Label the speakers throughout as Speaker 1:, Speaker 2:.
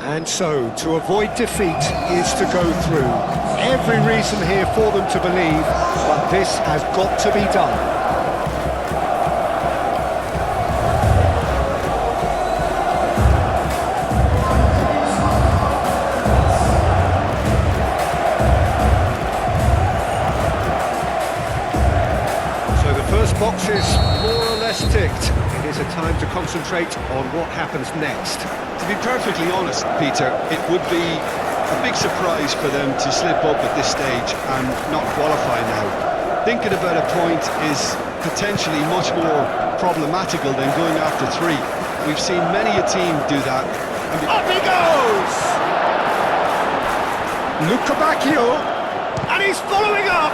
Speaker 1: And so, to avoid defeat is to go through. Every reason here for them to believe, but this has got to be done. Box is more or less ticked. It is a time to concentrate on what happens next.
Speaker 2: To be perfectly honest, Peter, it would be a big surprise for them to slip up at this stage and not qualify now. Thinking about a point is potentially much more problematical than going after 3. We've seen many a team do that.
Speaker 1: Up he goes! Luca Bacchio, and he's following up!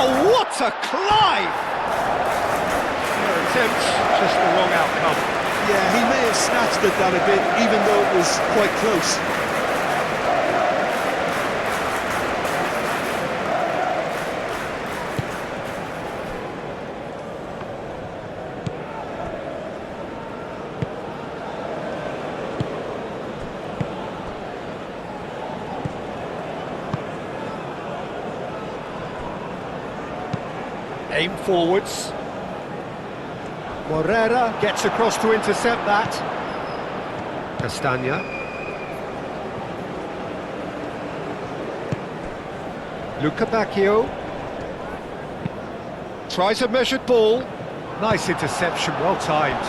Speaker 1: What a climb! Their attempt, just the wrong outcome.
Speaker 2: Yeah, he may have snatched at that a bit, even though it was quite close.
Speaker 1: Aim forwards. Morera gets across to intercept that. Castagna. Luca Bacchio. Tries a measured ball. Nice interception, well timed.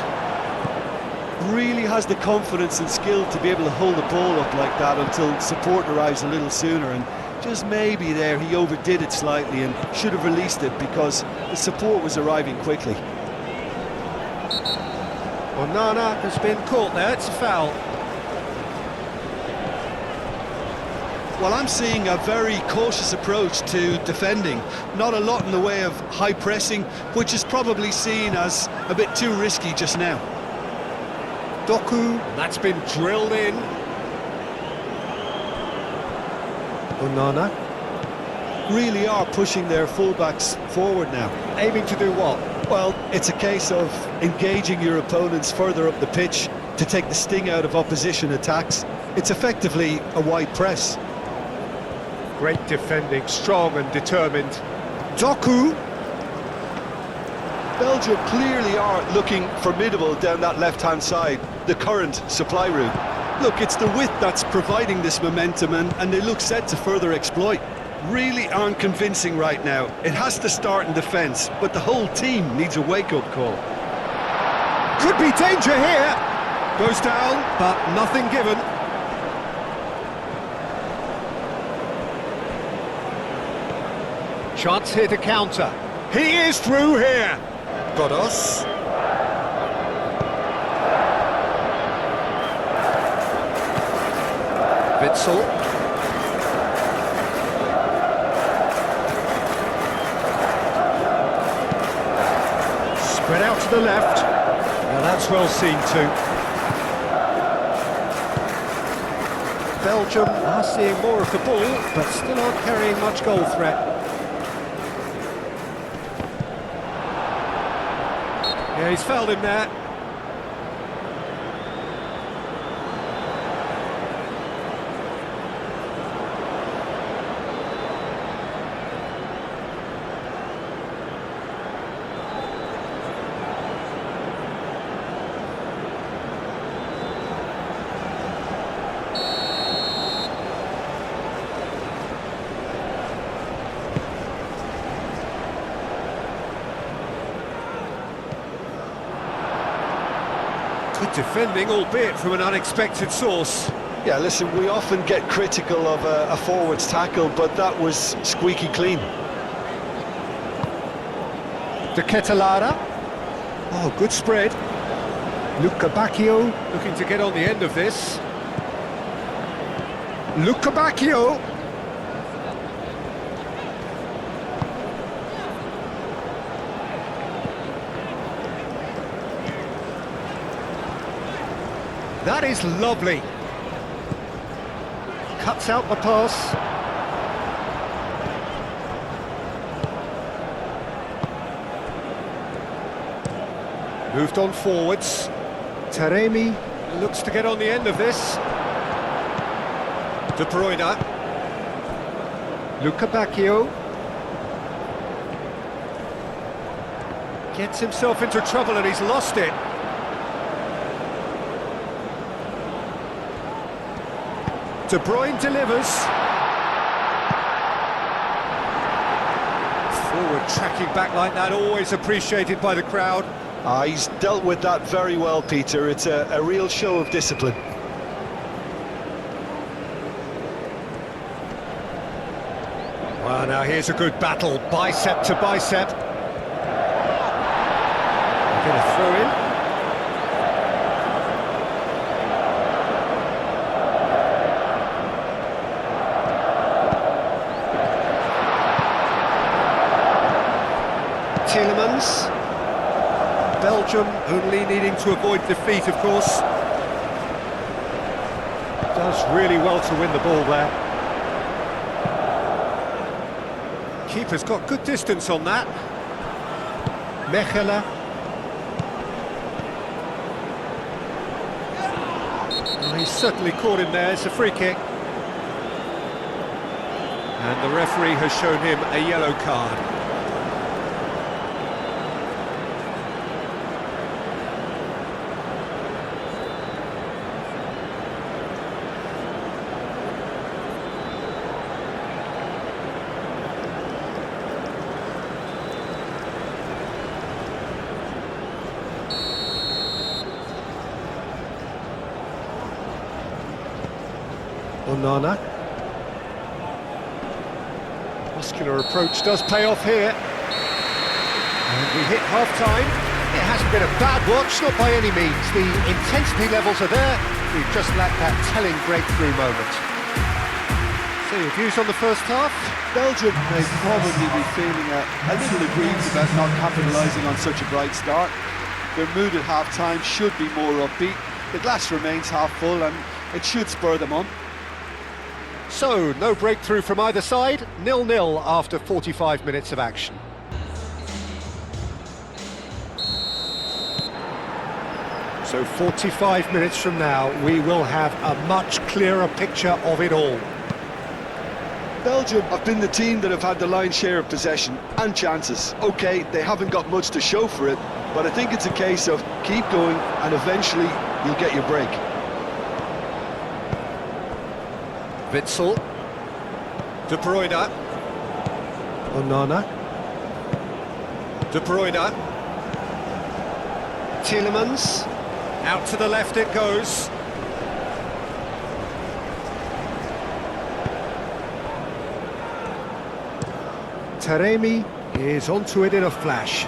Speaker 2: Really has the confidence and skill to be able to hold the ball up like that until support arrives a little sooner, and just maybe there he overdid it slightly and should have released it because the support was arriving quickly.
Speaker 1: Onana has been caught there, it's a foul.
Speaker 2: Well, I'm seeing a very cautious approach to defending. Not a lot in the way of high pressing, which is probably seen as a bit too risky just now.
Speaker 1: Doku, that's been drilled in. Onana.
Speaker 2: Really are pushing their fullbacks forward now.
Speaker 1: Aiming to do what?
Speaker 2: Well, it's a case of engaging your opponents further up the pitch to take the sting out of opposition attacks. It's effectively a wide press.
Speaker 1: Great defending, strong and determined. Doku.
Speaker 2: Belgium clearly are looking formidable down that left-hand side, the current supply route. Look, it's the width that's providing this momentum, and they look set to further exploit. Really aren't convincing right now. It has to start in defence, but the whole team needs a wake-up call.
Speaker 1: Could be danger here. Goes down, but nothing given. Chance here to counter. He is through here. Godos. Witzel. Spread out to the left. Now that's well seen too. Belgium are seeing more of the ball, but still aren't carrying much goal threat. Yeah, he's fouled him there. Good defending, albeit from an unexpected source.
Speaker 2: Yeah, listen, we often get critical of a forward's tackle, but that was squeaky clean.
Speaker 1: De Ketelare. Oh, good spread. Luca Bacchio looking to get on the end of this. Luca Bacchio. That is lovely. Cuts out the pass. Moved on forwards. Taremi looks to get on the end of this. De Bruyne. Luca Bacchio. Gets himself into trouble and he's lost it. De Bruyne delivers. Forward tracking back like that, always appreciated by the crowd.
Speaker 2: He's dealt with that very well, Peter. It's a real show of discipline.
Speaker 1: Well, now here's a good battle, bicep to bicep. Get a throw in. Tielemans. Belgium only needing to avoid defeat, of course. Does really well to win the ball there. Keeper's got good distance on that. Mechelen. Well, he's certainly caught him there. It's a free kick. And the referee has shown him a yellow card. Onana. Muscular approach does pay off here. And we hit half-time. It hasn't been a bad watch, not by any means. The intensity levels are there. We've just lacked that telling breakthrough moment. So your views on the first half?
Speaker 2: Belgium may probably be feeling a little aggrieved about not capitalising on such a bright start. Their mood at half-time should be more upbeat. The glass remains half full and it should spur them on.
Speaker 1: So, no breakthrough from either side, 0-0 after 45 minutes of action. So 45 minutes from now, we will have a much clearer picture of it all.
Speaker 2: Belgium have been the team that have had the lion's share of possession and chances. OK, they haven't got much to show for it, but I think it's a case of keep going and eventually you'll get your break.
Speaker 1: Witsel. De Bruyne. Onana. De Bruyne. Tielemans. Out to the left it goes. Taremi is onto it in a flash.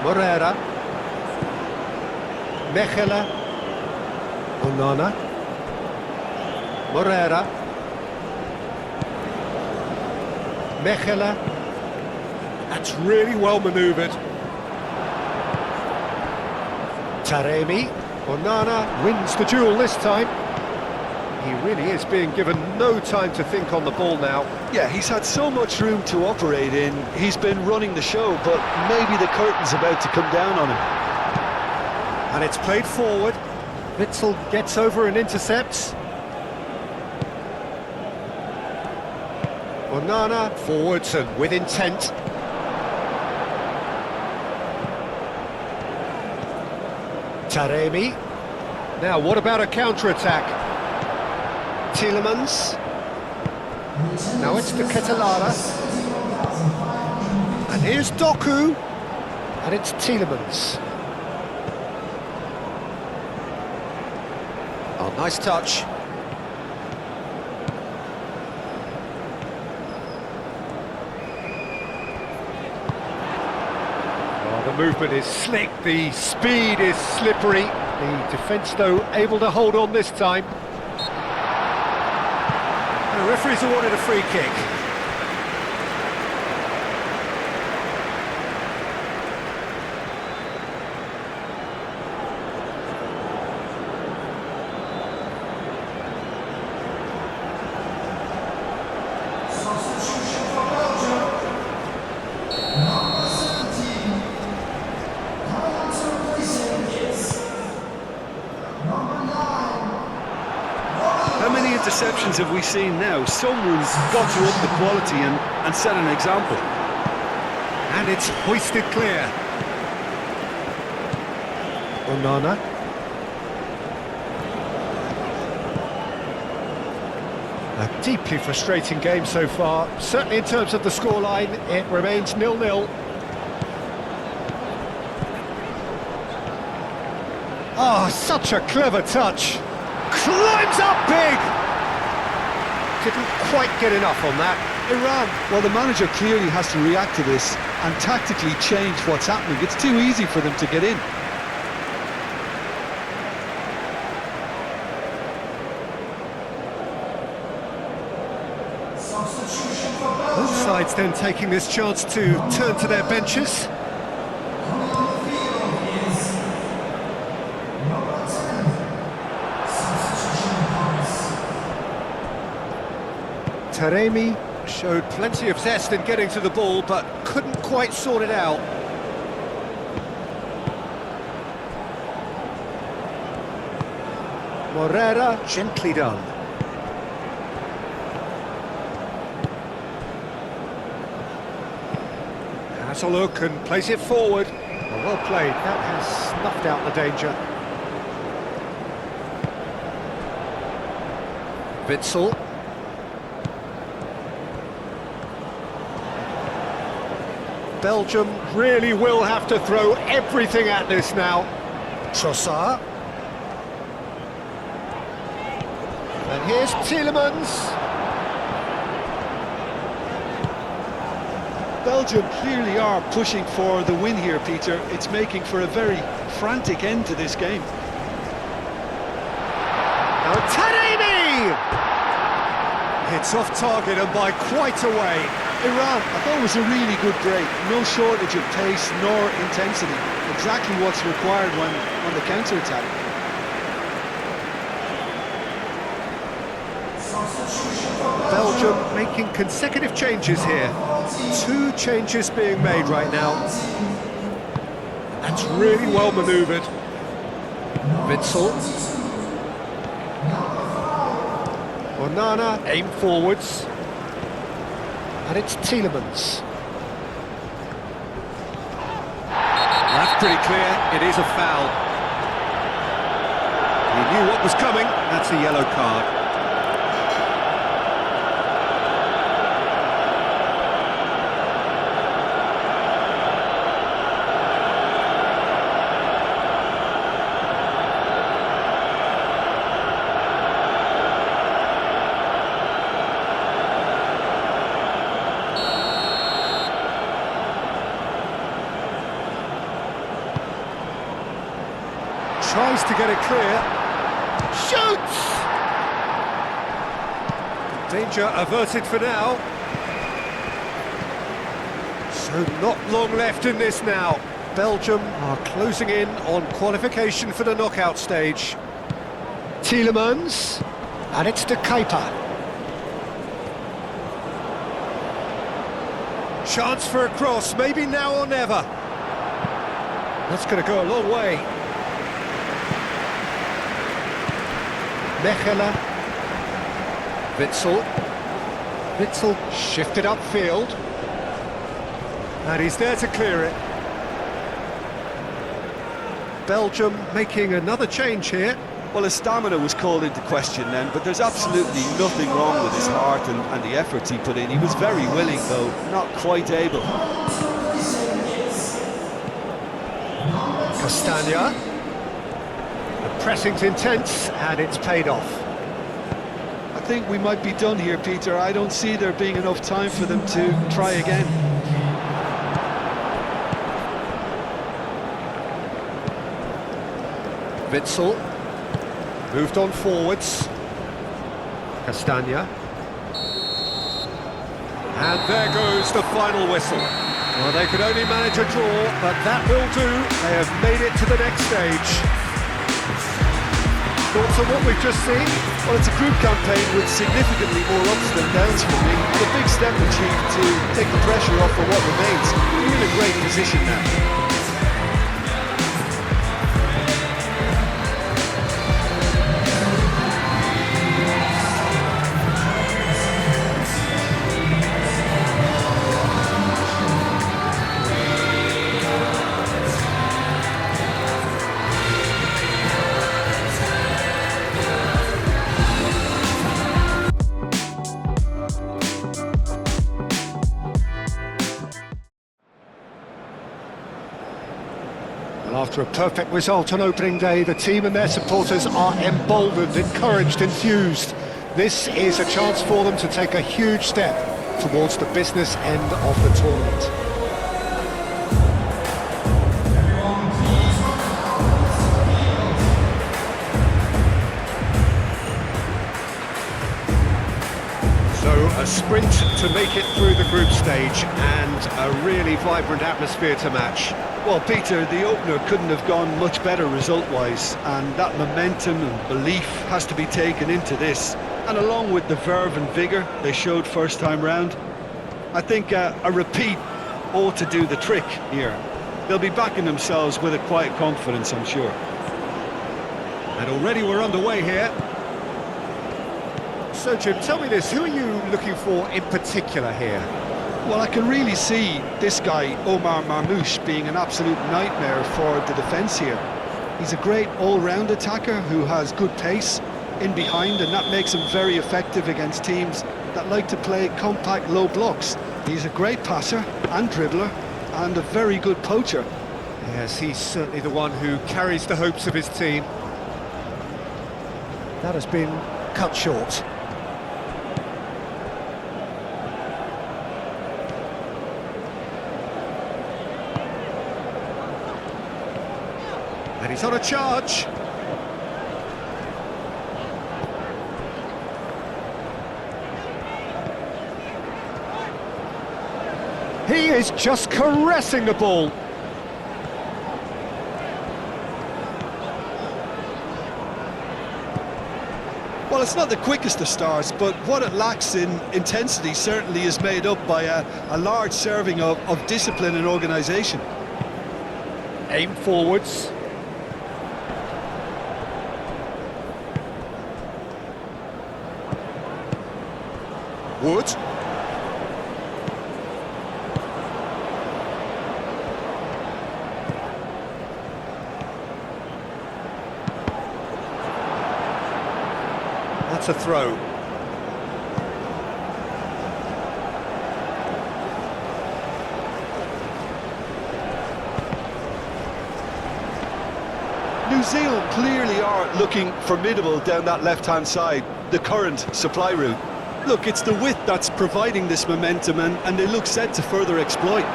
Speaker 1: Morera. Mechelen. Onana. Morera. Mechelen. That's really well manoeuvred. Taremi. Onana wins the duel this time. He really is being given no time to think on the ball now.
Speaker 2: Yeah, he's had so much room to operate in. He's been running the show, but maybe the curtain's about to come down on him.
Speaker 1: And it's played forward. Witsel gets over and intercepts. Onana forwards and with intent. Taremi. Now what about a counter-attack? Tielemans. Now it's to Ketelara. And here's Doku. And it's Tielemans. Oh, nice touch. Oh, the movement is slick, the speed is slippery. The defence, though, able to hold on this time. The referee's awarded a free kick.
Speaker 2: interceptions have we seen now? Someone's got to up the quality and set an example.
Speaker 1: And it's hoisted clear. Onana. A deeply frustrating game so far. Certainly in terms of the scoreline, it remains 0-0. Oh, such a clever touch. Climbs up big! Didn't quite get enough on that.
Speaker 2: Iran, well, the manager clearly has to react to this and tactically change what's happening. It's too easy for them to get in.
Speaker 1: Both sides then taking this chance to turn to their benches. Taremi showed plenty of zest in getting to the ball, but couldn't quite sort it out. Morera, gently done. Has a look and plays it forward. Well played, that has snuffed out the danger. Witsel. Belgium really will have to throw everything at this now. Trossard. And here's Tielemans.
Speaker 2: Belgium clearly are pushing for the win here, Peter. It's making for a very frantic end to this game.
Speaker 1: Now Taremi! It's off target and by quite a way.
Speaker 2: Iran, I thought it was a really good break. No shortage of pace nor intensity. Exactly what's required when on the counter-attack.
Speaker 1: Belgium making consecutive changes here. 2 changes being made right now. That's really well manoeuvred. Witsel. Onana aim forwards. And it's Tielemans. That's pretty clear, it is a foul. He knew what was coming, that's a yellow card. Tries to get it clear. Shoots! Danger averted for now. So not long left in this now. Belgium are closing in on qualification for the knockout stage. Tielemans. And it's to Kuiper. Chance for a cross, maybe now or never. That's going to go a long way. Mechelen. Witsel. Witsel shifted upfield. And he's there to clear it. Belgium making another change here.
Speaker 2: Well, his stamina was called into question then, but there's absolutely nothing wrong with his heart and the efforts he put in. He was very willing, though, not quite able.
Speaker 1: Castagna. The pressing's intense, and it's paid off.
Speaker 2: I think we might be done here, Peter. I don't see there being enough time for them to try again.
Speaker 1: Witsel. Moved on forwards. Castagna. And there goes the final whistle. Well, they could only manage a draw, but that will do. They have made it to the next stage. Thoughts on what we've just seen?
Speaker 2: Well, it's a group campaign with significantly more ups than downs for me. A big step achieved to take the pressure off for what remains. We're in a great position now.
Speaker 1: After a perfect result on opening day, the team and their supporters are emboldened, encouraged, enthused. This is a chance for them to take a huge step towards the business end of the tournament. So a sprint to make it through the group stage and a really vibrant atmosphere to match.
Speaker 2: Well, Peter, the opener couldn't have gone much better result-wise, and that momentum and belief has to be taken into this. And along with the verve and vigour they showed first time round, I think a repeat ought to do the trick here. They'll be backing themselves with a quiet confidence, I'm sure.
Speaker 1: And already we're underway here. So Jim, tell me this, who are you looking for in particular here?
Speaker 2: Well, I can really see this guy, Omar Marmoush, being an absolute nightmare for the defence here. He's a great all-round attacker who has good pace in behind, and that makes him very effective against teams that like to play compact low blocks. He's a great passer and dribbler and a very good poacher.
Speaker 1: Yes, he's certainly the one who carries the hopes of his team. That has been cut short. And he's on a charge. He is just caressing the ball.
Speaker 2: Well, it's not the quickest of starts, but what it lacks in intensity certainly is made up by a large serving of discipline and organisation.
Speaker 1: Aim forwards. Wood. That's a throw.
Speaker 2: New Zealand clearly are looking formidable down that left-hand side, the current supply route. Look, it's the width that's providing this momentum, and they look set to further exploit.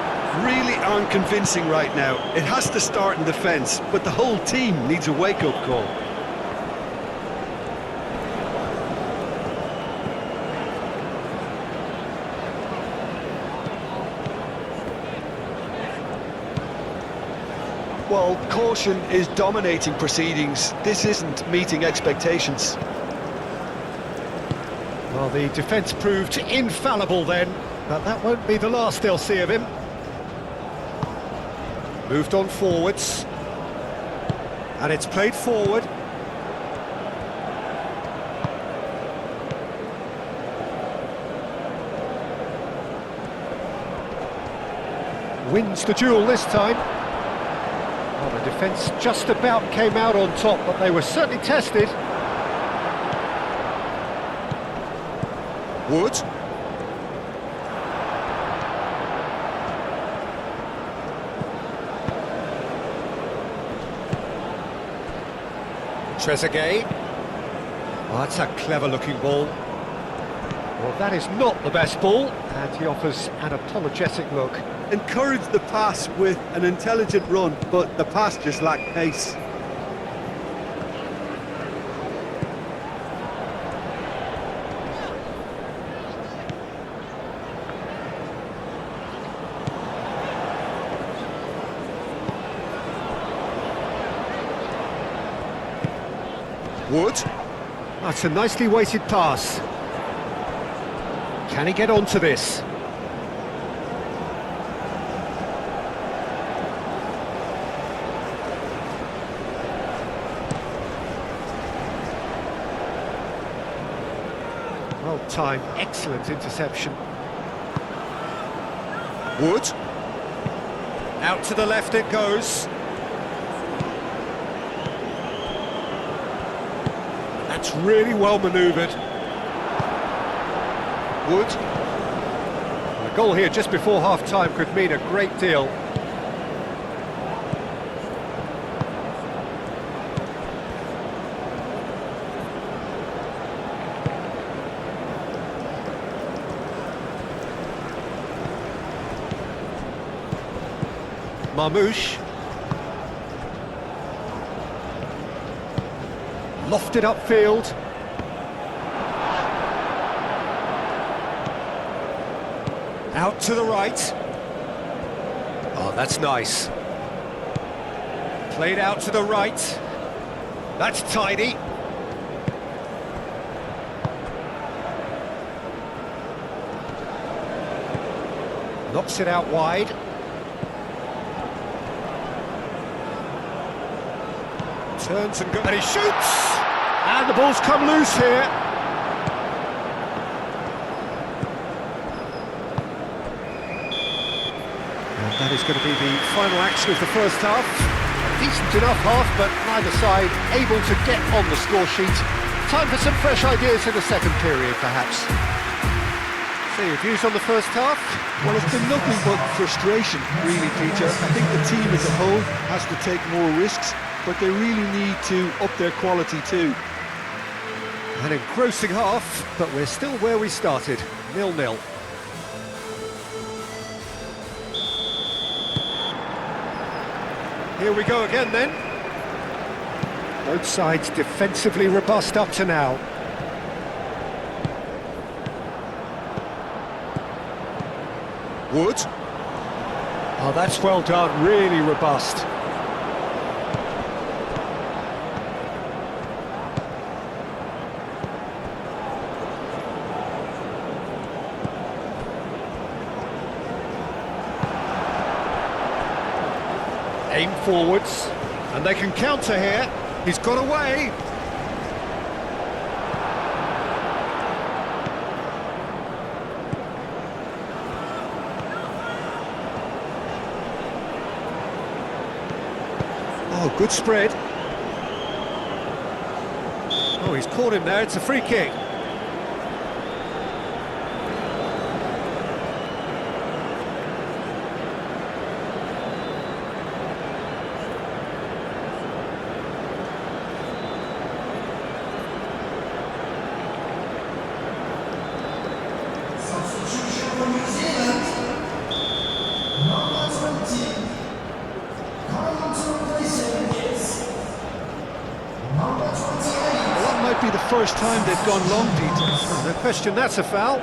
Speaker 2: Really aren't convincing right now. It has to start in defence, but the whole team needs a wake-up call. Well, caution is dominating proceedings. This isn't meeting expectations.
Speaker 1: Well, the defence proved infallible then, but that won't be the last they'll see of him. Moved on forwards. And it's played forward. Wins the duel this time. Well, the defence just about came out on top, but they were certainly tested. Wood. Trezeguet. Oh, that's a clever looking ball. Well, that is not the best ball, and he offers an apologetic look.
Speaker 2: Encourage the pass with an intelligent run, but the pass just lacked pace.
Speaker 1: Wood. That's a nicely weighted pass. Can he get onto this? Well timed, excellent interception. Wood. Out to the left it goes. That's really well manoeuvred. Wood. The goal here just before half-time could mean a great deal. Marmouche. Lofted upfield. Out to the right. Oh, that's nice. Played out to the right. That's tidy. Knocks it out wide. Turns and goes. And he shoots! And the ball's come loose here. And that is going to be the final action of the first half. A decent enough half, but neither side able to get on the score sheet. Time for some fresh ideas in the second period, perhaps. So your views on the first half?
Speaker 2: Well, it's been nothing but frustration, really, Peter. I think the team as a whole has to take more risks, but they really need to up their quality too.
Speaker 1: An engrossing half, but we're still where we started, 0-0. Here we go again then. Both sides defensively robust up to now. Wood. Oh, that's well done, really robust. Aim forwards, and they can counter here. He's got away. Oh, good spread. Oh, he's caught him there. It's a free kick.
Speaker 2: Be the first time they've gone long, Peter.
Speaker 1: No question, that's a foul.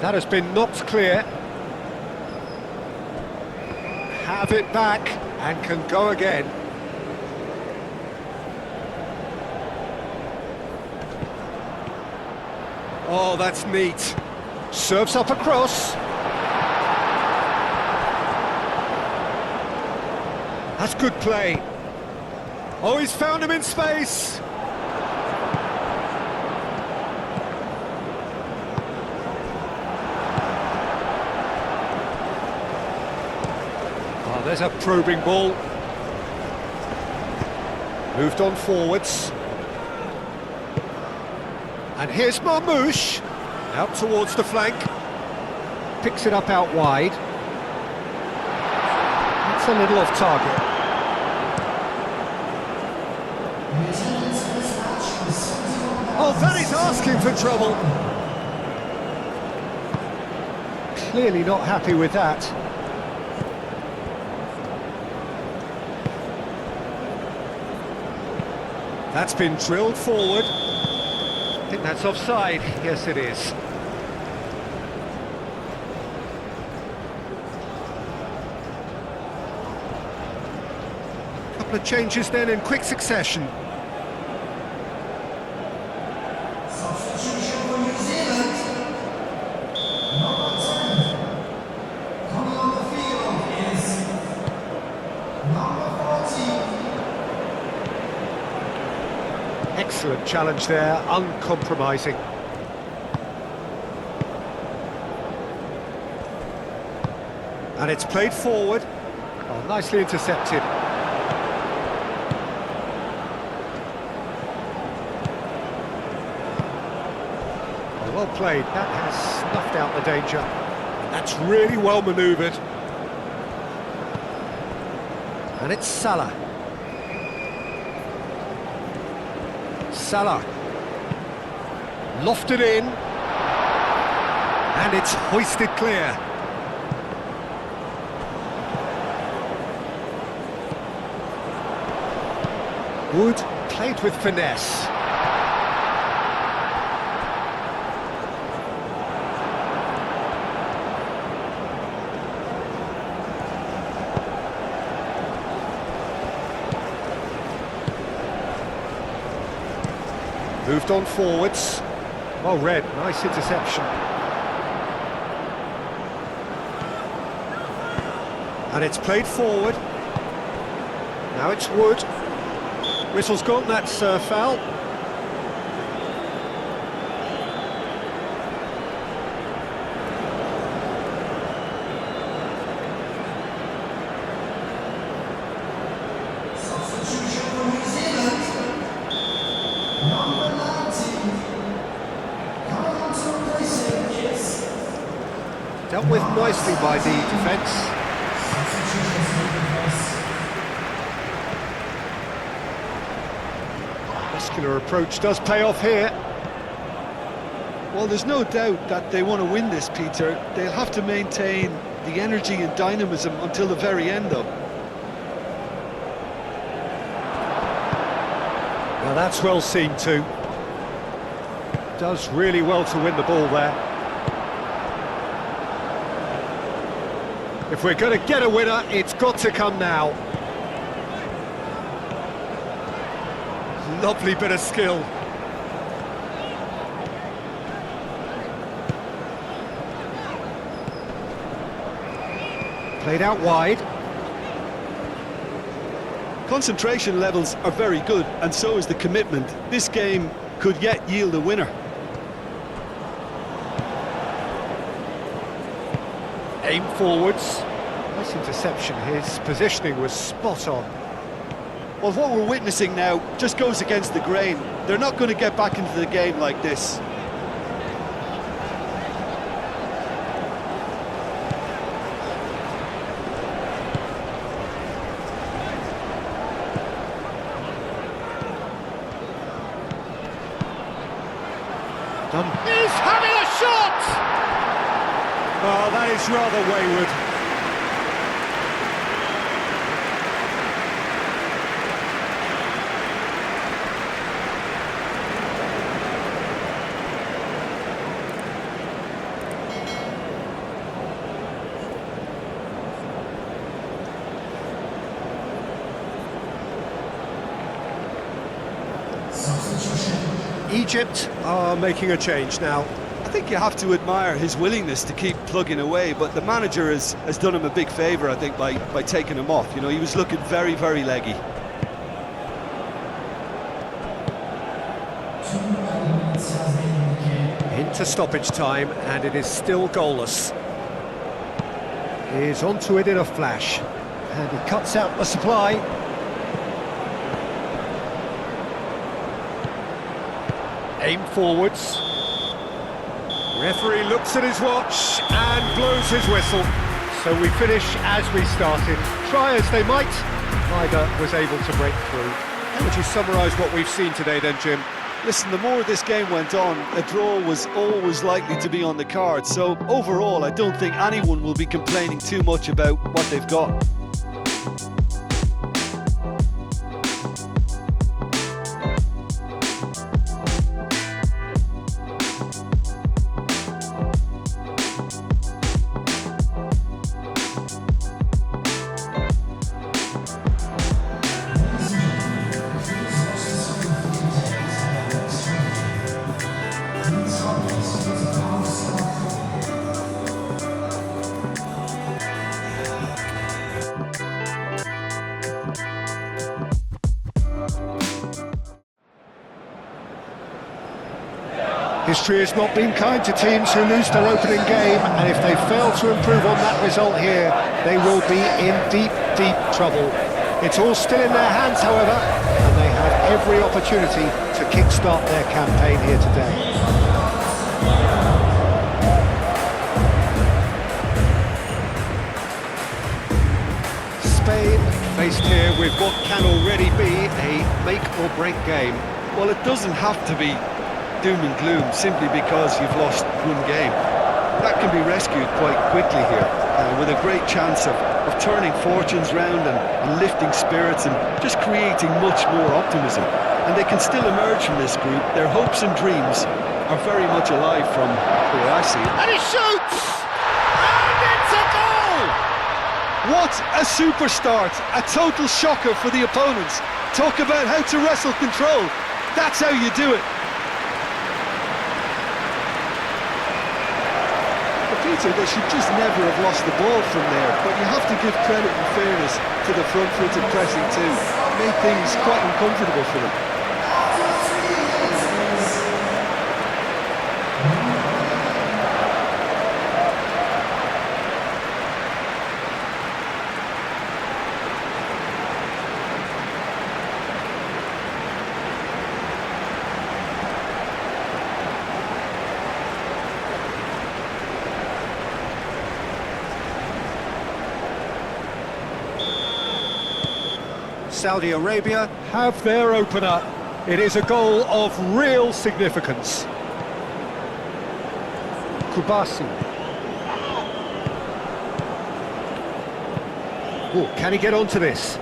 Speaker 1: That has been knocked clear. Have it back and can go again. Oh, that's neat. Serves up across. That's good play. Oh, he's found him in space. There's a probing ball. Moved on forwards. And here's Marmouche. Out towards the flank. Picks it up out wide. That's a little off target. Oh, that is asking for trouble. Clearly not happy with that. That's been drilled forward. I think that's offside. Yes, it is. Couple of changes then in quick succession.
Speaker 3: Substitution for New Zealand. Number 10. Coming on the field is number 14.
Speaker 1: Excellent challenge there, uncompromising. And it's played forward. Oh, nicely intercepted. Well played, that has snuffed out the danger. That's really well manoeuvred. And it's Salah. Salah. Lofted in. And it's hoisted clear. Wood played with finesse. Moved on forwards. Well read, nice interception. And it's played forward. Now it's Wood. Whistle's gone, that's foul.
Speaker 3: Substitution for New Zealand. Number 19. Coming on to replace him is...
Speaker 1: Dealt with nicely by the defence.
Speaker 3: Substitutions for replace.
Speaker 1: Muscular approach does pay off here.
Speaker 2: Well, there's no doubt that they want to win this, Peter. They'll have to maintain the energy and dynamism until the very end, though.
Speaker 1: Now that's well seen too. Does really well to win the ball there. If we're going to get a winner, it's got to come now. Lovely bit of skill. Played out wide.
Speaker 2: Concentration levels are very good, and so is the commitment. This game could yet yield a winner.
Speaker 1: Aim forwards. Nice interception. His positioning was spot on.
Speaker 2: Well, what we're witnessing now just goes against the grain. They're not going to get back into the game like this.
Speaker 1: He's having a shot! Oh, that is rather wayward. Egypt are making a change now.
Speaker 2: I think you have to admire his willingness to keep plugging away, but the manager has done him a big favour, I think, by taking him off. You know, he was looking very, very leggy.
Speaker 3: 2 minutes has been indicated.
Speaker 1: Into stoppage time, and it is still goalless. He's onto it in a flash, and he cuts out the supply. Aim forwards. Referee looks at his watch and blows his whistle. So we finish as we started. Try as they might, neither was able to break through. How would you summarise what we've seen today then, Jim?
Speaker 2: Listen, the more this game went on, a draw was always likely to be on the card. So overall, I don't think anyone will be complaining too much about what they've got.
Speaker 1: History has not been kind to teams who lose their opening game, and if they fail to improve on that result here, they will be in deep, deep trouble. It's all still in their hands, however, and they have every opportunity to kickstart their campaign here today. Spain faced here with what can already be a make-or-break game.
Speaker 2: Well, it doesn't have to be doom and gloom simply because you've lost one game. That can be rescued quite quickly here, with a great chance of turning fortunes round and lifting spirits and just creating much more optimism. And they can still emerge from this group. Their hopes and dreams are very much alive from the way I see it.
Speaker 1: And he shoots! And it's a goal!
Speaker 2: What a super start! A total shocker for the opponents. Talk about how to wrestle control. That's how you do it. Peter, they should just never have lost the ball from there, but you have to give credit and fairness to the front-footed pressing too. Made things quite uncomfortable for them.
Speaker 1: Saudi Arabia have their opener. It is a goal of real significance. Kubasi. Oh, can he get onto this?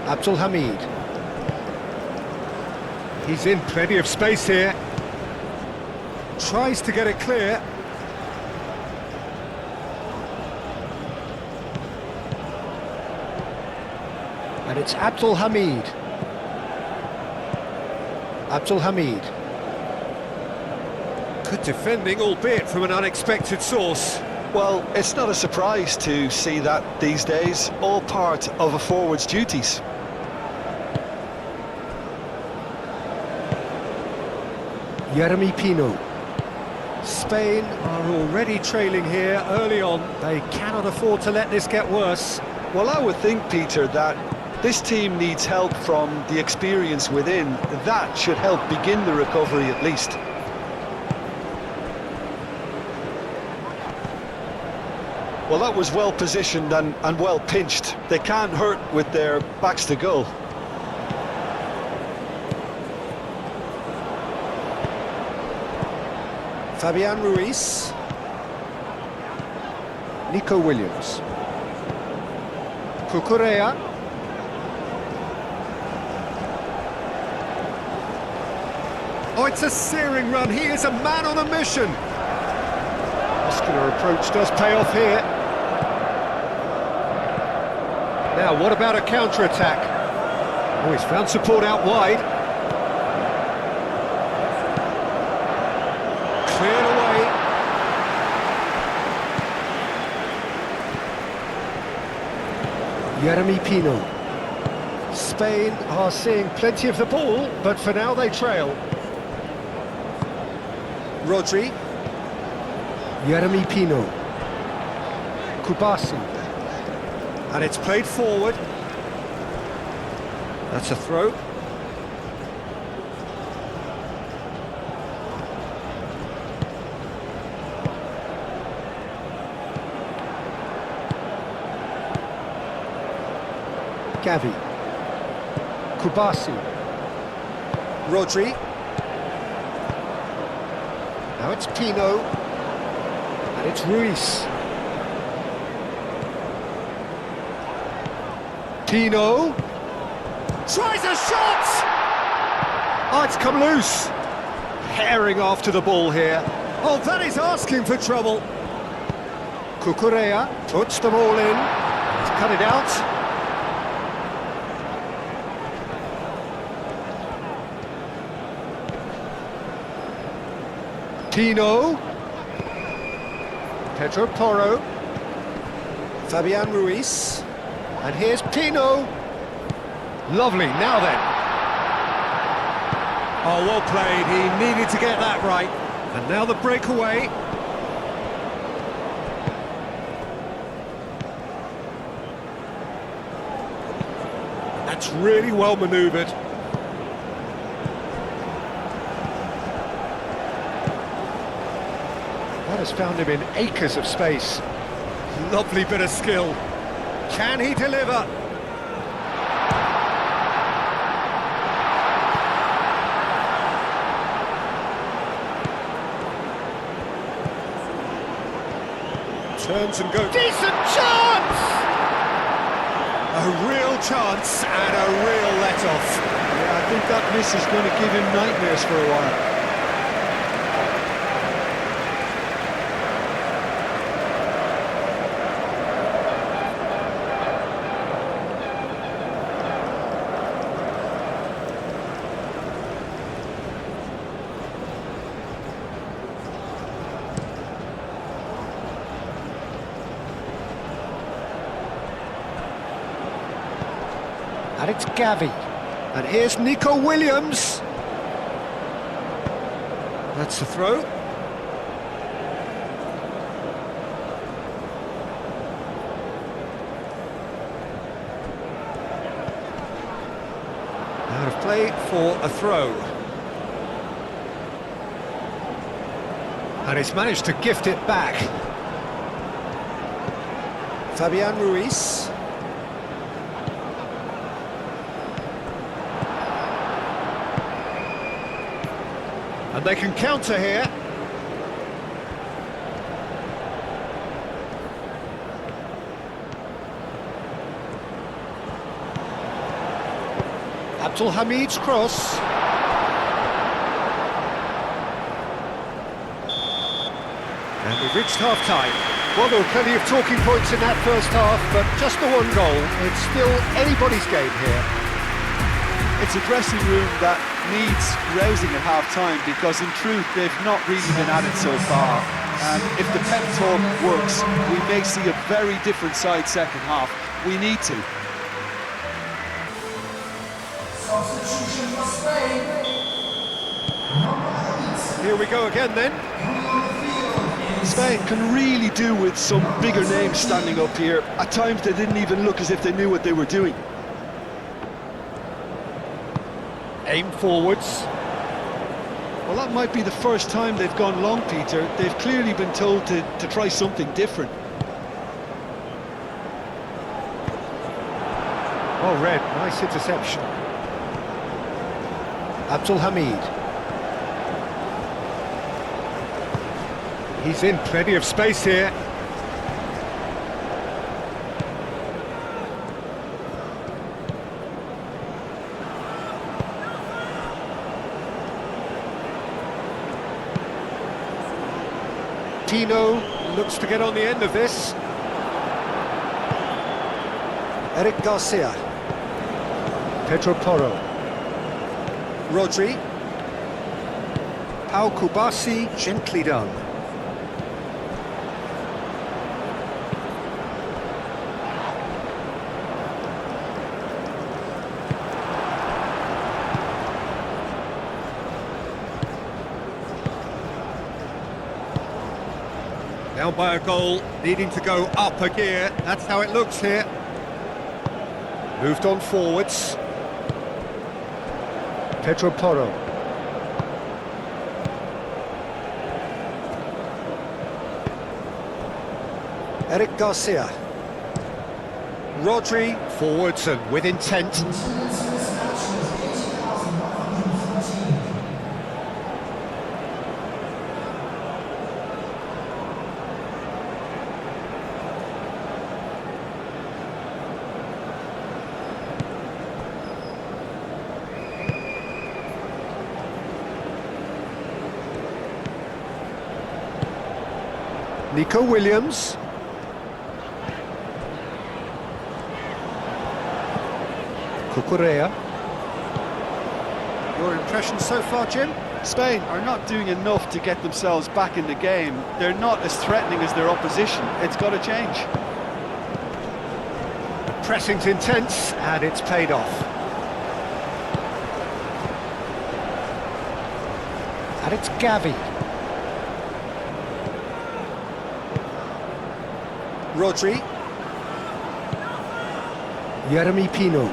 Speaker 1: Abdul Hamid. He's in plenty of space here. Tries to get it clear. And it's Abdul Hamid. Abdul Hamid. Good defending, albeit from an unexpected source.
Speaker 2: Well, it's not a surprise to see that these days, all part of a forward's duties.
Speaker 1: Jeremy Pino. Spain are already trailing here early on. They cannot afford to let this get worse.
Speaker 2: Well, I would think, Peter, that this team needs help from the experience within. That should help begin the recovery at least. Well, that was well positioned and well pinched. They can't hurt with their backs to goal.
Speaker 1: Fabian Ruiz. Nico Williams. Cucurella. Oh, it's a searing run. He is a man on a mission. Muscular approach does pay off here. Now, what about a counter-attack? Oh, he's found support out wide. Cleared away. Jeremy Pino. Spain are seeing plenty of the ball, but for now they trail. Rodri. Jeremy Pino. Kubasi. And it's played forward. That's a throw. Gavi. Kubasi. Rodri. Now it's Pino. And it's Ruiz. Pino. Tries a shot! Oh, it's come loose. Herring after the ball here. Oh, that is asking for trouble. Cucurella puts the ball in. He's cut it out. Pino. Pedro Porro. Fabian Ruiz. And here's Pino. Lovely, now then. Oh, well played, he needed to get that right. And now the breakaway. That's really well manoeuvred. That has found him in acres of space. Lovely bit of skill. Can he deliver? Turns and goes. Decent chance! A real chance and a real let-off.
Speaker 2: Yeah, I think that miss is going to give him nightmares for a while.
Speaker 1: And it's Gavi. And here's Nico Williams. That's the throw. Out of play for a throw. And he's managed to gift it back. Fabian Ruiz. And they can counter here. Abdul Hamid's cross. And we've reached half-time. Well, there were plenty of talking points in that first half, but just the one goal. It's still anybody's game here.
Speaker 2: It's a dressing room that needs rousing at half-time because in truth they've not really been at it so far. And if the pep talk works, we may see a very different side second half. We need to.
Speaker 3: Substitution for Spain. Number 8.
Speaker 1: Here we go again then.
Speaker 3: Coming on the field is
Speaker 2: Spain can really do with some bigger names standing up here. At times they didn't even look as if they knew what they were doing.
Speaker 1: Aim forwards.
Speaker 2: Well, that might be the first time they've gone long, Peter. They've clearly been told to try something different.
Speaker 1: Oh, Red, nice interception. Abdul Hamid. He's in plenty of space here. Tino looks to get on the end of this. Eric Garcia. Pedro Porro. Rodri. Pau Kubasi, gently done. Down by a goal, needing to go up a gear. That's how it looks here. Moved on forwards. Pedro Porro. Eric Garcia. Rodri, forwards and with intent.
Speaker 3: attendance in this match was 80,113.
Speaker 1: Nico Williams. Cucurella. Your impression so far, Jim?
Speaker 2: Spain are not doing enough to get themselves back in the game. They're not as threatening as their opposition. It's got to change.
Speaker 1: Pressing's intense, and it's paid off. And it's Gavi. Rodri. Jeremy Pino.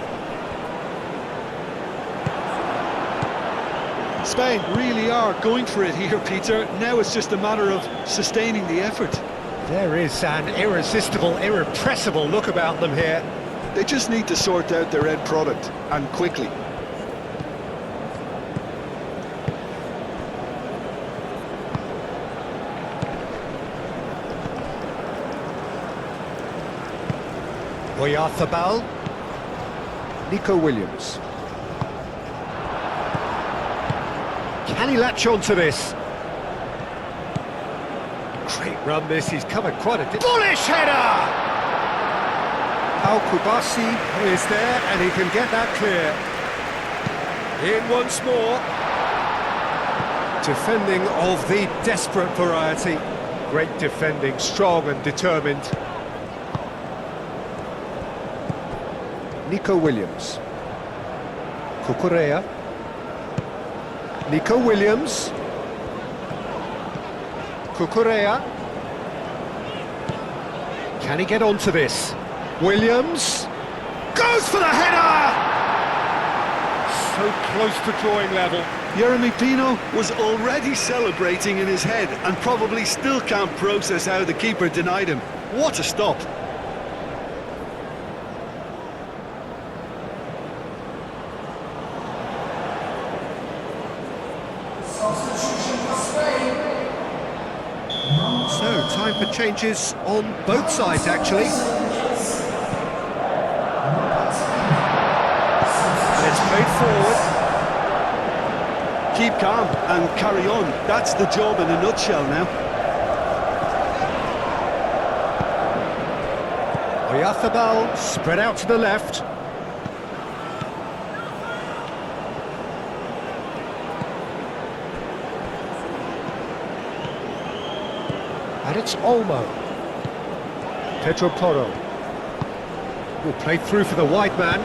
Speaker 2: Spain really are going for it here, Peter. Now it's just a matter of sustaining the effort.
Speaker 1: There is an irresistible, irrepressible look about them here.
Speaker 2: They just need to sort out their end product, and quickly.
Speaker 1: Oyarzabal, Nico Williams. Can he latch on to this? Great run this, he's covered quite a bullish header! Al-Kubasi is there and he can get that clear. In once more. Defending of the desperate variety. Great defending, strong and determined. Nico Williams. Cucurella. Nico Williams. Cucurella. Can he get onto this? Williams goes for the header! So close to drawing level.
Speaker 2: Jeremy Pino was already celebrating in his head and probably still can't process how the keeper denied him. What a stop!
Speaker 3: Substitution for Spain.
Speaker 1: So, time for changes on both sides, actually. And it's played forward.
Speaker 2: Keep calm and carry on. That's the job in a nutshell now.
Speaker 1: Oyarzabal spread out to the left. And it's Olmo. Pedro Porro. Will play through for the wide man.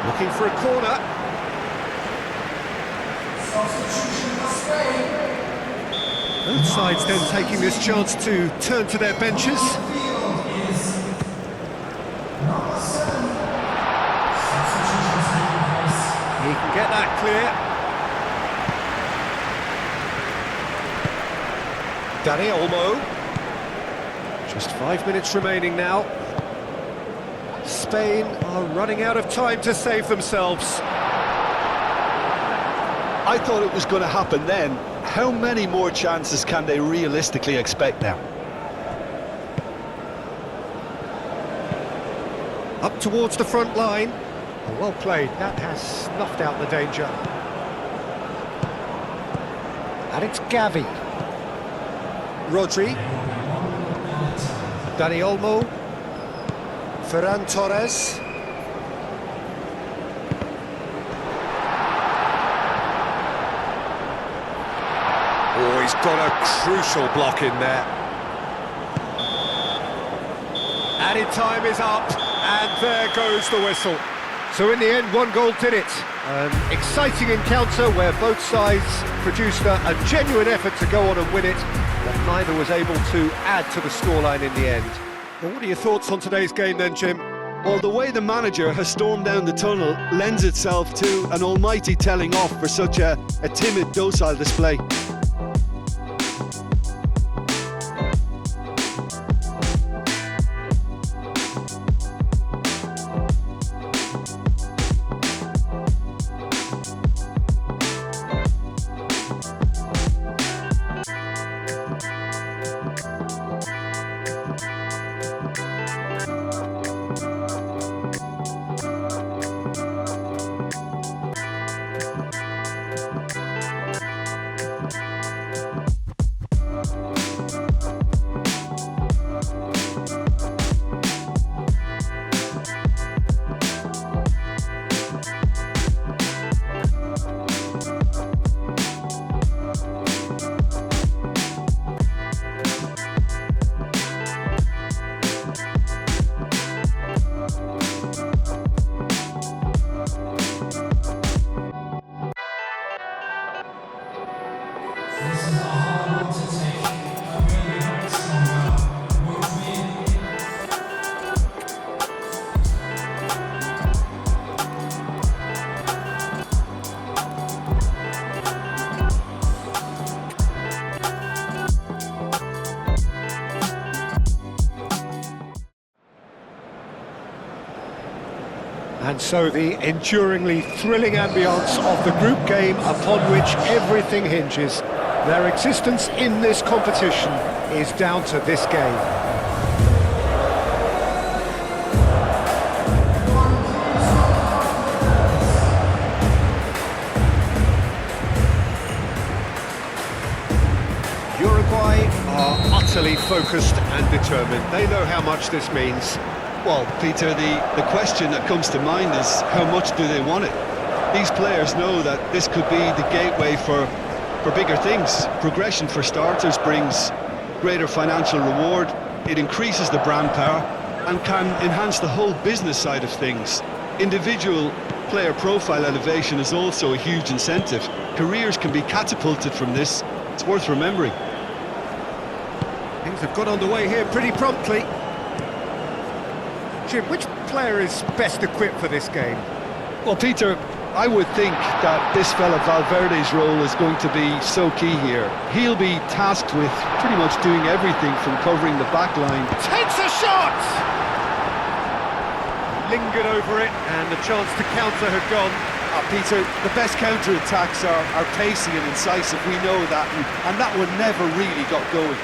Speaker 1: Looking for a corner.
Speaker 3: Substitution for Spain.
Speaker 1: Both sides then taking this chance to turn to their benches.
Speaker 3: Field is number 7. Substitution taking place.
Speaker 1: He can get that clear. Dani Olmo. Just 5 minutes remaining now. Spain are running out of time to save themselves.
Speaker 2: I thought it was going to happen then. How many more chances can they realistically expect now?
Speaker 1: Up towards the front line. Well played, that has snuffed out the danger. And it's Gavi. Rodri. Dani Olmo. Ferran Torres. Oh, he's got a crucial block in there. Added time is up, and there goes the whistle. So in the end, one goal did it. An exciting encounter where both sides produced a genuine effort to go on and win it, but neither was able to add to the scoreline in the end. Well, what are your thoughts on today's game then, Jim?
Speaker 2: Well, the way the manager has stormed down the tunnel lends itself to an almighty telling off for such a timid, docile display.
Speaker 3: This is a hard one to take. I really hope someone will win.
Speaker 1: And so the enduringly thrilling ambience of the group game upon which everything hinges. Their existence in this competition is down to this game. Uruguay are utterly focused and determined. They know how much this means.
Speaker 2: Well, Peter, the question that comes to mind is how much do they want it? These players know that this could be the gateway for bigger things. Progression, for starters, brings greater financial reward, it increases the brand power and can enhance the whole business side of things. Individual player profile elevation is also a huge incentive. Careers can be catapulted from this. It's worth remembering.
Speaker 1: Things have got underway here pretty promptly. Jim, which player is best equipped for this game?
Speaker 2: Well, Peter, I would think that this fella Valverde's role is going to be so key here. He'll be tasked with pretty much doing everything from covering the back line.
Speaker 1: Takes a shot! Lingered over it, and the chance to counter had gone.
Speaker 2: Peter, the best counter-attacks are pacey and incisive, we know that, and that one never really got going.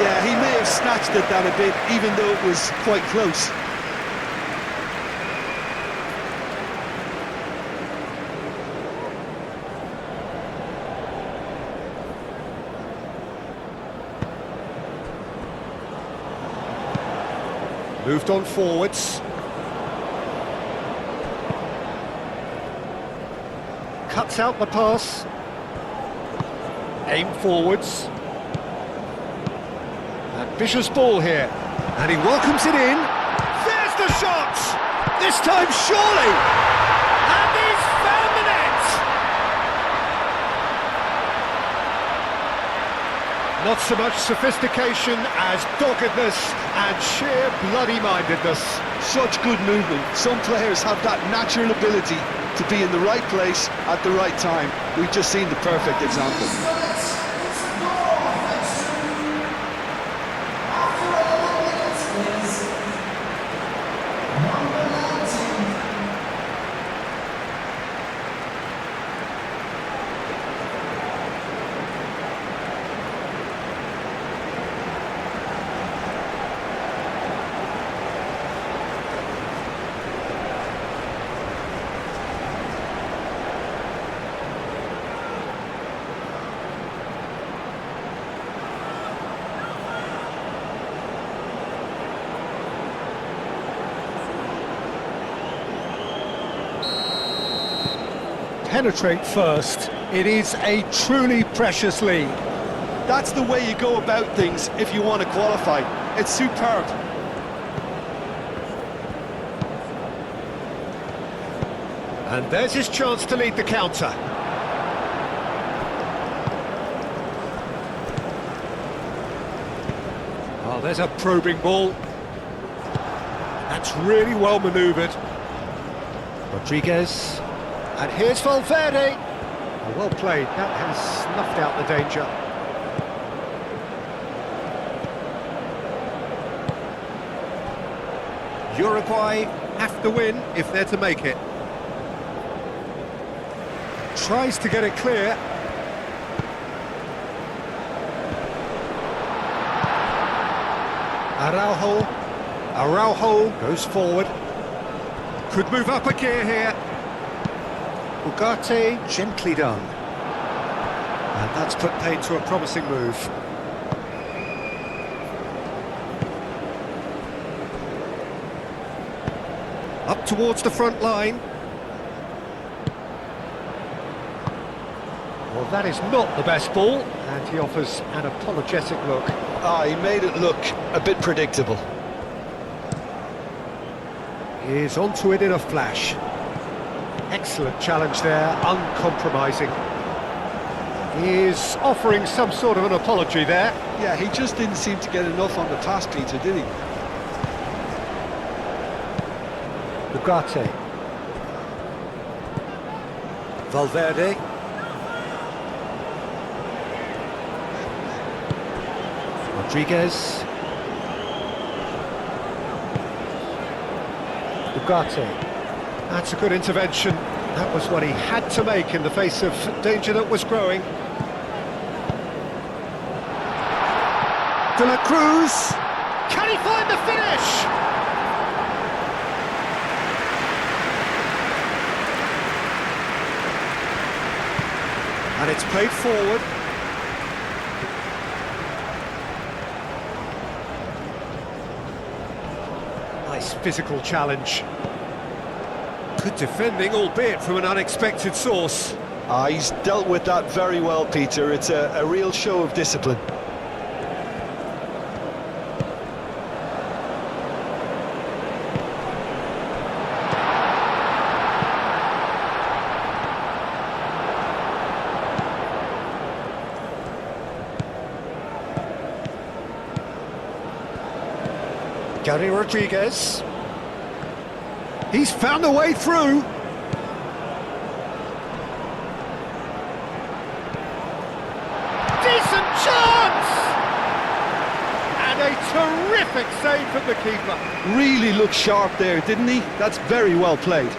Speaker 2: Yeah, he may have snatched it down a bit, even though it was quite close.
Speaker 1: Moved on forwards. Cuts out the pass. Aim forwards. Ambitious ball here, and he welcomes it in. There's the shot! This time surely! And he's found the net! Not so much sophistication as doggedness and sheer bloody-mindedness.
Speaker 2: Such good movement. Some players have that natural ability to be in the right place at the right time. We've just seen the perfect example.
Speaker 1: Penetrate first. It is a truly precious lead.
Speaker 2: That's the way you go about things if you want to qualify. It's superb.
Speaker 1: And there's his chance to lead the counter. Oh, there's a probing ball. That's really well manoeuvred. Rodriguez. And here's Valverde. Oh, well played. That has snuffed out the danger. Uruguay have to win if they're to make it. Tries to get it clear. Araujo goes forward. Could move up a gear here. Ugarte, gently done. And that's put paid to a promising move. Up towards the front line. Well, that is not the best ball, and he offers an apologetic look.
Speaker 2: He made it look a bit predictable.
Speaker 1: He is onto it in a flash. Excellent challenge there, uncompromising. He is offering some sort of an apology there.
Speaker 2: Yeah, he just didn't seem to get enough on the pass, Peter, did he?
Speaker 1: Ugarte. Valverde. Rodriguez. Ugarte. That's a good intervention. That was what he had to make in the face of danger that was growing. De La Cruz. Can he find the finish? And it's played forward. Nice physical challenge. Good defending, albeit from an unexpected source.
Speaker 2: He's dealt with that very well, Peter. It's a real show of discipline.
Speaker 1: Gary Rodriguez. He's found a way through. Decent chance! And a terrific save from the keeper.
Speaker 2: Really looked sharp there, didn't he? That's very well played.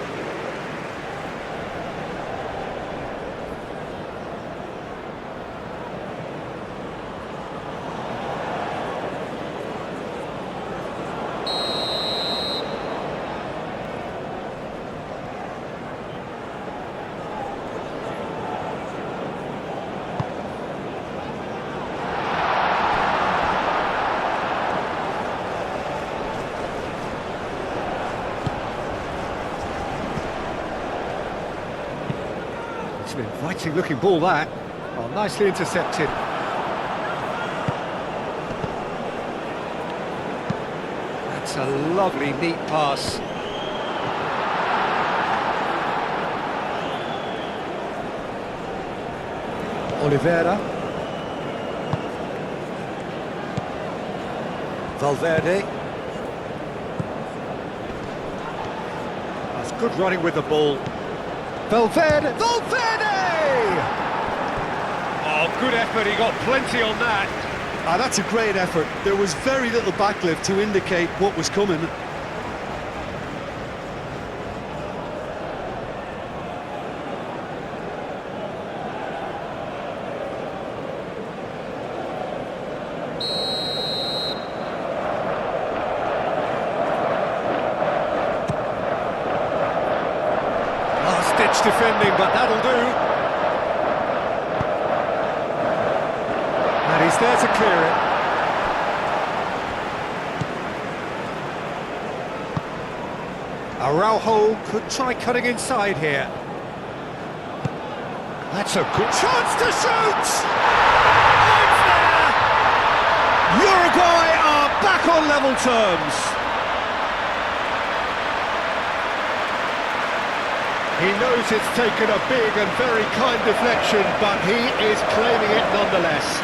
Speaker 1: It's an inviting looking ball that. Well, nicely intercepted. That's a lovely neat pass. Oliveira. Valverde. That's good running with the ball. Valverde! Oh, good effort, he got plenty on that.
Speaker 2: That's a great effort. There was very little backlift to indicate what was coming.
Speaker 1: Last-ditch defending, but that'll do. And he's there to clear it. Araujo could try cutting inside here. That's a good chance to shoot! Oh, it's there! Uruguay are back on level terms. He knows it's taken a big and very kind deflection, but he is claiming it nonetheless.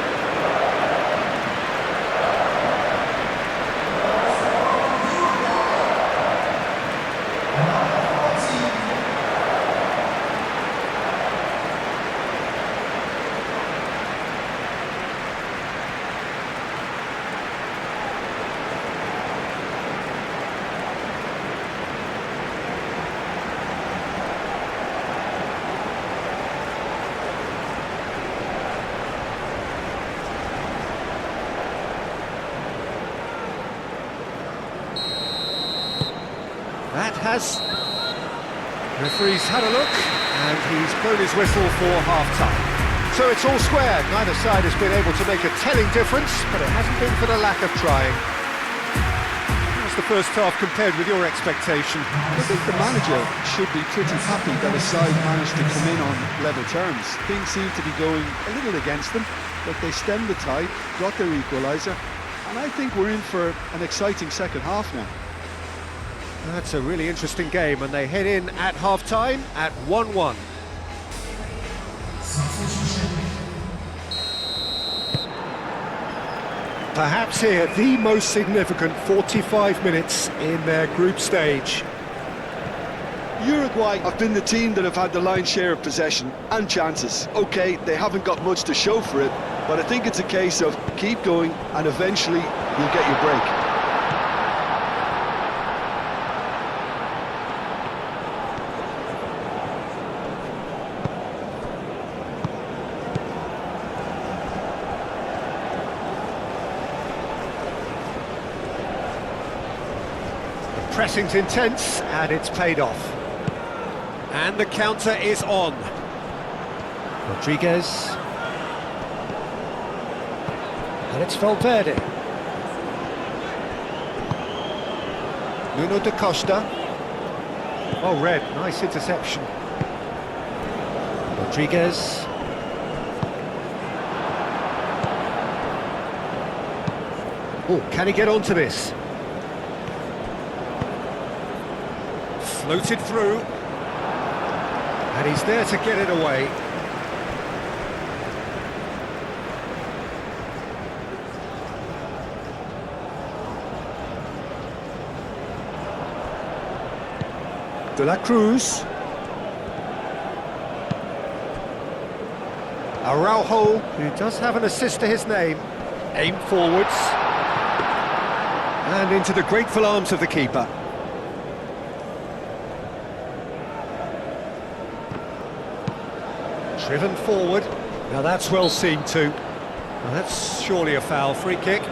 Speaker 1: That has... Referee's had a look, and he's blown his whistle for half-time. So it's all square. Neither side has been able to make a telling difference, but it hasn't been for the lack of trying. How's the first half compared with your expectation?
Speaker 2: I think the manager should be pretty happy that his side managed to come in on level terms. Things seem to be going a little against them, but they stemmed the tide, got their equaliser, and I think we're in for an exciting second half now.
Speaker 1: That's a really interesting game, and they head in at half-time at 1-1.
Speaker 3: Substitution.
Speaker 1: Perhaps here, the most significant 45 minutes in their group stage.
Speaker 2: Uruguay have been the team that have had the lion's share of possession and chances. Okay, they haven't got much to show for it, but I think it's a case of keep going and eventually you'll get your break.
Speaker 1: Pressing's intense, and it's paid off. And the counter is on. Rodriguez. And it's Verde. Nuno da Costa. Oh, red, nice interception. Rodriguez. Oh, can he get onto this? Floated through, and he's there to get it away. De la Cruz. Araujo, who does have an assist to his name, aim forwards, and into the grateful arms of the keeper. Driven forward. Now that's well seen too. Now that's surely a foul. Free kick.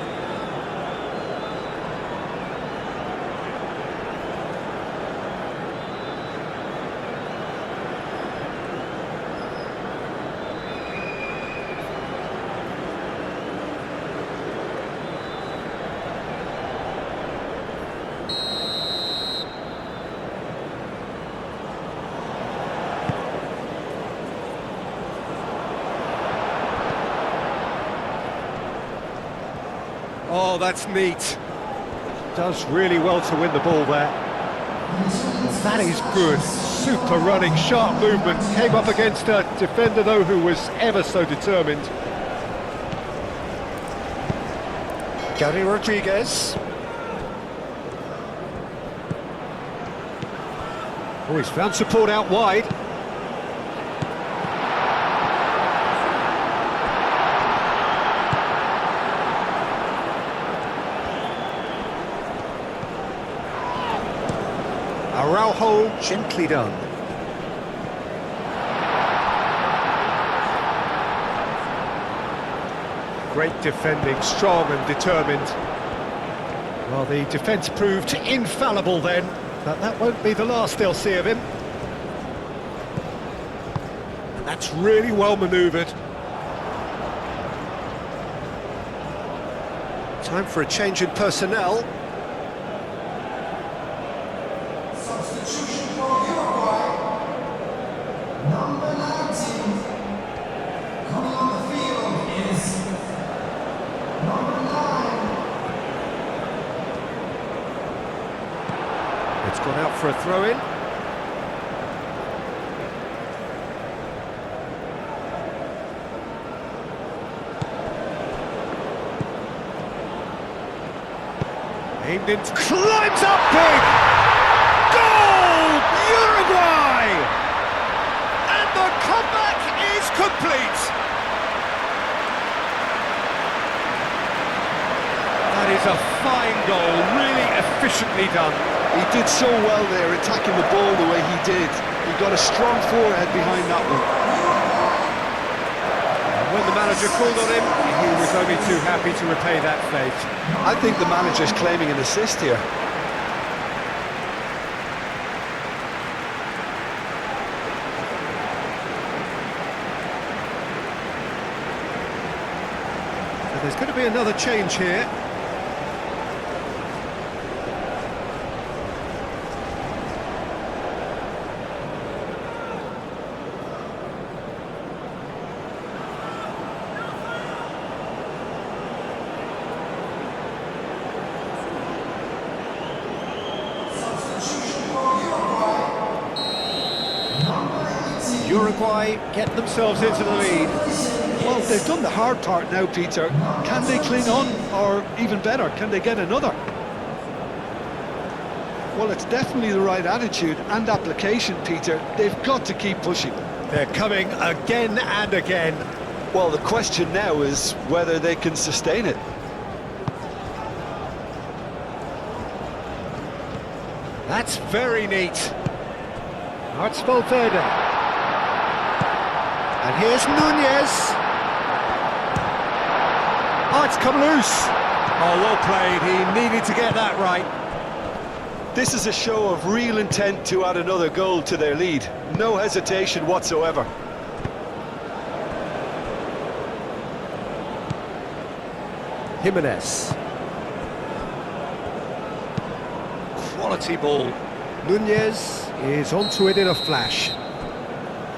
Speaker 1: Oh, that's neat. Does really well to win the ball there. Well, that is good. Super running, sharp movement. Came up against a defender, though, who was ever so determined. Gary Rodriguez. Oh, he's found support out wide. Araujo, gently done. Great defending, strong and determined. Well, the defence proved infallible then, but that won't be the last they'll see of him. And that's really well manoeuvred. Time for a change in personnel.
Speaker 3: Substitution for Uruguay. Number 19. Coming on the field is number 9.
Speaker 1: It's gone out for a throw-in. Aimed into... climbs up big! Goal! Uruguay! And the comeback is complete! That is a fine goal, really efficiently done.
Speaker 2: He did so well there, attacking the ball the way he did. He got a strong forehead behind that one.
Speaker 1: And when the manager called on him, he was only too happy to repay that fate.
Speaker 2: I think the manager's claiming an assist here.
Speaker 1: So there's going to be another change here. Uruguay get themselves into the lead.
Speaker 2: Well, they've done the hard part now, Peter. Can they cling on, or even better, can they get another? Well, it's definitely the right attitude and application, Peter. They've got to keep pushing.
Speaker 1: They're coming again and again.
Speaker 2: Well, the question now is whether they can sustain it.
Speaker 1: That's very neat. Now it's Valverde. And here's Nunez. Oh, it's come loose. Oh, well played. He needed to get that right.
Speaker 2: This is a show of real intent to add another goal to their lead. No hesitation whatsoever.
Speaker 1: Jimenez. Quality ball. Nunez is onto it in a flash.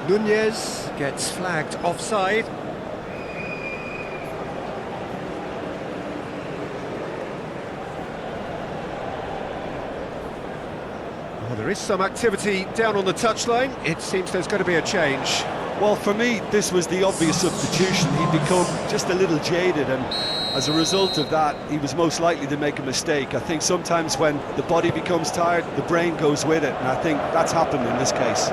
Speaker 1: Nunez gets flagged offside. Well, there is some activity down on the touchline. It seems there's going to be a change.
Speaker 2: Well, for me, this was the obvious substitution. He'd become just a little jaded, and as a result of that, he was most likely to make a mistake. I think sometimes when the body becomes tired, the brain goes with it, and I think that's happened in this case.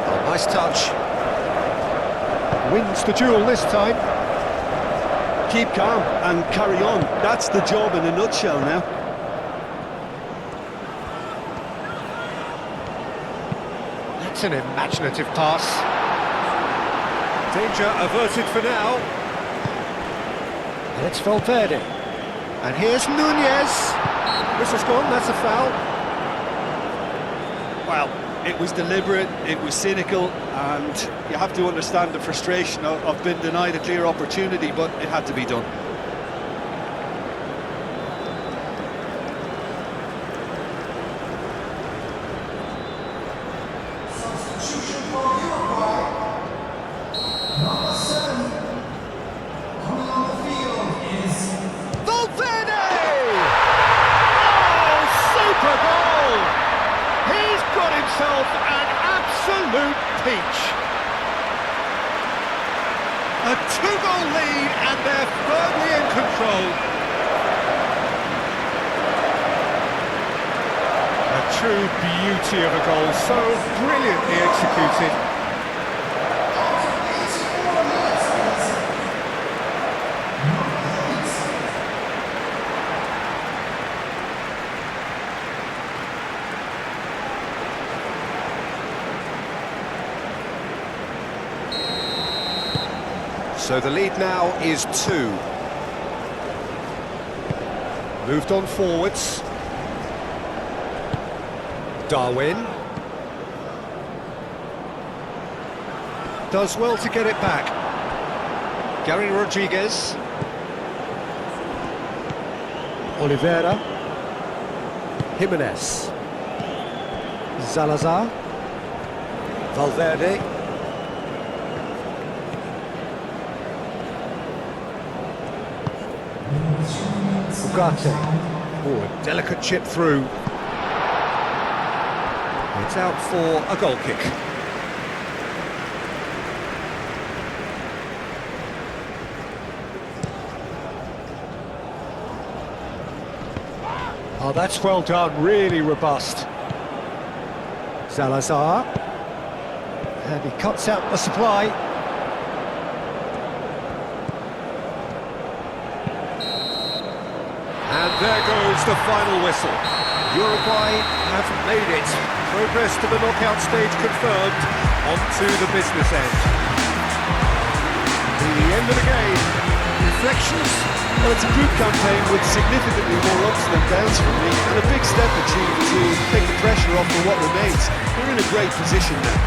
Speaker 1: Oh, nice touch. Wins the duel this time.
Speaker 2: Keep calm and carry on. That's the job in a nutshell now.
Speaker 1: That's an imaginative pass. Danger averted for now. And it's Valverde. And here's Nunez. Whistle's gone, that's a foul.
Speaker 2: Well, it was deliberate, it was cynical, and you have to understand the frustration of being denied a clear opportunity, but it had to be done.
Speaker 3: Substitution for Uruguay. Number 7. Coming on the field is
Speaker 1: Valverde! Oh, super goal! He's got himself an absolute peach. A 2-goal lead and they're firmly in control. A true beauty of a goal, so brilliantly executed.
Speaker 3: after 84 minutes. Number 8.
Speaker 1: So the lead now is 2. Moved on forwards. Darwin. Does well to get it back. Gary Rodriguez. Oliveira. Jimenez. Salazar. Valverde. Ugarte. Oh, a delicate chip through. It's out for a goal kick. Oh, that's well done, really robust. Salazar. And he cuts out the supply. And there goes the final whistle. Uruguay have made it. Progress to the knockout stage confirmed. On to the business end. The end of the game. Reflections?
Speaker 2: Well, it's a group campaign with significantly more ups than downs for me, and a big step achieved to take the pressure off for what remains. They're in a great position now.